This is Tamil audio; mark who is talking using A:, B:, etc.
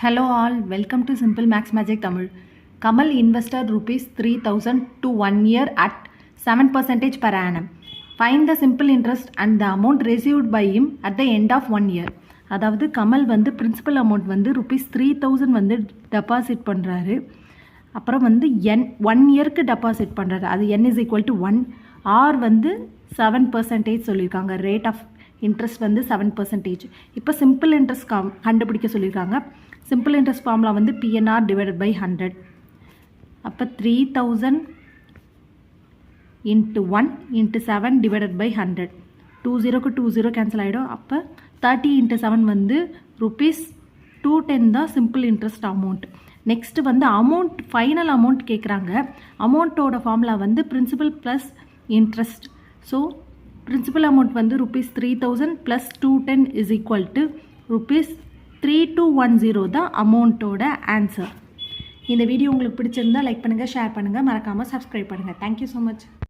A: Hello all, welcome to Simple Max Magic Tamil. Kamal invested rupees 3000 to 1 year at 7% per annum. Find the simple interest and the amount received by him at the end of 1 year. அதாவது கமல் வந்து பிரின்சிபல் அமௌண்ட் வந்து ருபீஸ் 3000 வந்து டெபாசிட் பண்ணுறாரு. அப்புறம் வந்து ஒன் இயருக்கு டெபாசிட் பண்ணுறாரு. அது n is equal to 1. R வந்து 7% சொல்லியிருக்காங்க. ரேட் ஆஃப் இன்ட்ரெஸ்ட் வந்து 7%. இப்போ சிம்பிள் இன்ட்ரெஸ்ட் கண்டுபிடிக்க சொல்லியிருக்காங்க. சிம்பிள் இன்ட்ரெஸ்ட் ஃபார்முலா வந்து பிஎன்ஆர் டிவைடட் பை 100. அப்போ 3000 இன்ட்டு 1 இன்ட்டு 7 டிவைடட் பை 100. 20க்கு 20 கேன்சல் ஆகிடும். அப்போ 30 இன்ட்டு 7 வந்து ருபீஸ் 210 தான் சிம்பிள் இன்ட்ரெஸ்ட் அமௌண்ட். நெக்ஸ்ட்டு வந்து அமௌண்ட் ஃபைனல் அமௌண்ட் கேட்குறாங்க. அமௌண்ட்டோட ஃபார்முலா வந்து principal plus interest. So principal amount வந்து rupees 3000 plus 210 is equal to rupees 3210 தான் அமௌண்ட்டோட ஆன்சர். இந்த வீடியோ உங்களுக்கு பிடிச்சிருந்தால் லைக் பண்ணுங்கள், ஷேர் பண்ணுங்கள், மறக்காமல் சப்ஸ்கிரைப் பண்ணுங்கள். Thank you so much.